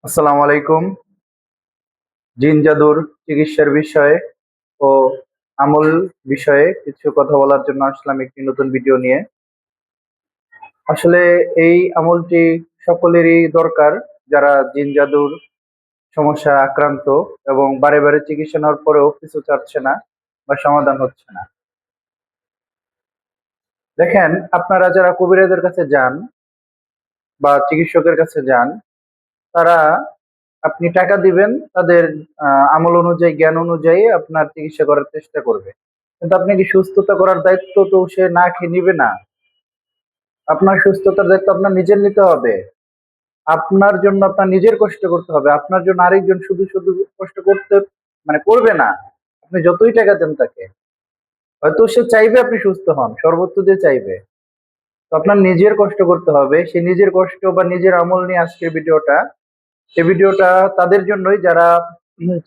আসসালামু আলাইকুম। জিন জাদুর চিকিৎসার বিষয়ে ও আমল বিষয়ে কিছু কথা বলার জন্য আসলাম একটি নতুন ভিডিও নিয়ে। আসলে এই আমলটি সকলেরই দরকার, যারা জিন জাদুর সমস্যা আক্রান্ত এবং বারে বারে চিকিৎসা নেওয়ার পরেও কিছু চাচ্ছে না বা সমাধান হচ্ছে না। দেখেন, আপনারা যারা কবিরাজের কাছে যান বা চিকিৎসকের কাছে যান, তারা আপনি টাকা দিবেন, তাদের আমল অনুযায়ী জ্ঞান অনুযায়ী আপনার চিকিৎসা করার চেষ্টা করবে। কিন্তু আপনি কি সুস্থতা করার দায়িত্ব তো সে না খেয়ে নিবে না। আপনার সুস্থতার দায়িত্ব আপনার নিজের নিতে হবে। আপনার জন্য আপনার নিজের কষ্ট করতে হবে। আপনার জন্য আরেকজন শুধু শুধু কষ্ট করতে করবে না। আপনি যতই টাকা দেন তাকে, হয়তো সে চাইবে আপনি সুস্থ হন, সর্বোচ্চ দিয়ে চাইবে। তো আপনার নিজের কষ্ট করতে হবে। সেই নিজের কষ্ট বা নিজের আমল নিয়ে আজকের ভিডিওটা। এই ভিডিওটা তাদের জন্যই যারা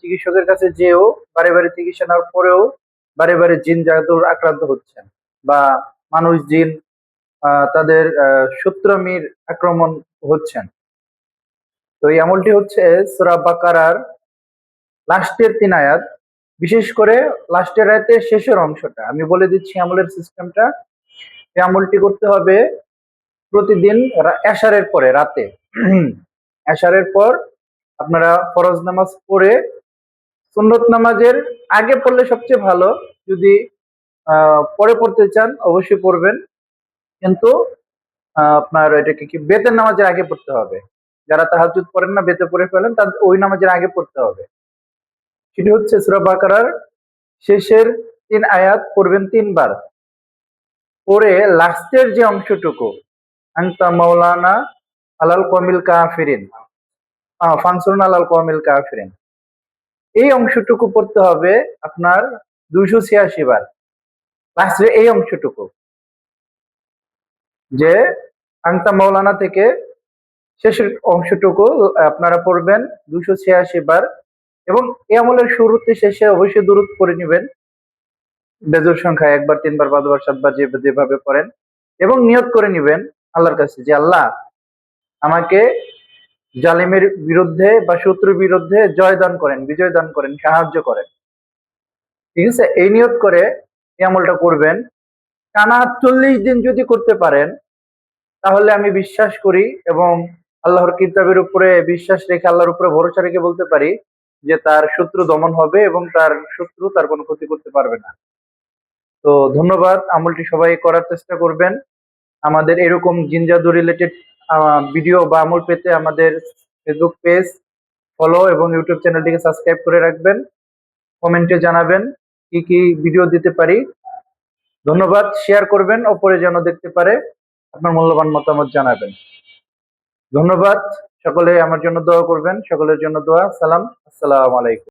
চিকিৎসকের কাছে যেও বারে বারে চিকিৎসা নেওয়ার পরেও বারে বারে জিন জাদুর আক্রান্ত হচ্ছেন, বা মানুষ জিন তাদের শত্রুমির আক্রমণ হচ্ছেন। তো এই আমলটি হচ্ছে সূরা বাকারার লাস্টের ৩ আয়াত, বিশেষ করে লাস্টের আয়াতের শেষের অংশটা আমি বলে দিচ্ছি। আমলের সিস্টেমটা, এই আমলটি করতে হবে প্রতিদিন এশারের পরে রাতে। এশারের পর আপনারা ফরজ নামাজ পড়ে, সুন্নত নামাজের আগে পড়লে সবচেয়ে ভালো। যদি পরে পড়তে চান অবশ্যই পড়বেন, কিন্তু আপনার এটাকে কি বেতের নামাজের আগে পড়তে হবে। যারা তাহাজ্জুদ পড়েন না, বেতে পড়ে ফেলেন, তাদের ওই নামাজের আগে পড়তে হবে। সেটি হচ্ছে সূরা বাকারার শেষের ৩ আয়াত পড়বেন ৩ বার। পরে লাস্টের যে অংশটুকু, আনতা মাওলানা আলাল কওমিল কাফিরিন, ফানসুরনা আলাল কওমিল কাফিরিন, এই অংশটুকু পড়তে হবে আপনার ২৮৬ বার। লাস্টের এই অংশটুকু, যে আংতা মৌলানা থেকে শেষের অংশটুকু আপনারা পড়বেন ২৮৬ বার। এবং এই আমলের শুরুতে শেষে অবশ্যই দুরূদ পড়ে নেবেন, বেজোড় সংখ্যায়, ১ বার, ৩ বার, ৫ বার, ৭ বার, যেভাবে পড়েন। এবং নিয়ত করে নিবেন আল্লাহর কাছে যে আল্লাহ আমাকে জালিমের বিরুদ্ধে বা শত্রুর বিরুদ্ধে জয় দান করেন, বিজয় দান করেন, সাহায্য করেন। ঠিক আছে, এই নিয়ত করে এই আমলটা করবেন। টানা ৪০ দিন যদি করতে পারেন, তাহলে আমি বিশ্বাস করি এবং আল্লাহর কিতাবের উপরে বিশ্বাস রেখে, আল্লাহর উপরে ভরসা রেখে বলতে পারি যে তার শত্রু দমন হবে এবং তার শত্রু তার কোনো ক্ষতি করতে পারবে না। তো ধন্যবাদ। আমলটি সবাই করার চেষ্টা করবেন। আমাদের এরকম জিন জাদু রিলেটেড ভিডিও বা আমল পেতে আমাদের ফেসবুক পেজ ফলো এবং ইউটিউব চ্যানেলটিকে সাবস্ক্রাইব করে রাখবেন। কমেন্টে জানাবেন কি কি ভিডিও দিতে পারি। ধন্যবাদ। শেয়ার করবেন, অপরে যেন দেখতে পারে। আপনার মূল্যবান মতামত জানাবেন। ধন্যবাদ। সকলে আমার জন্য দোয়া করবেন। সকলের জন্য দোয়া। সালাম। আসসালামু আলাইকুম।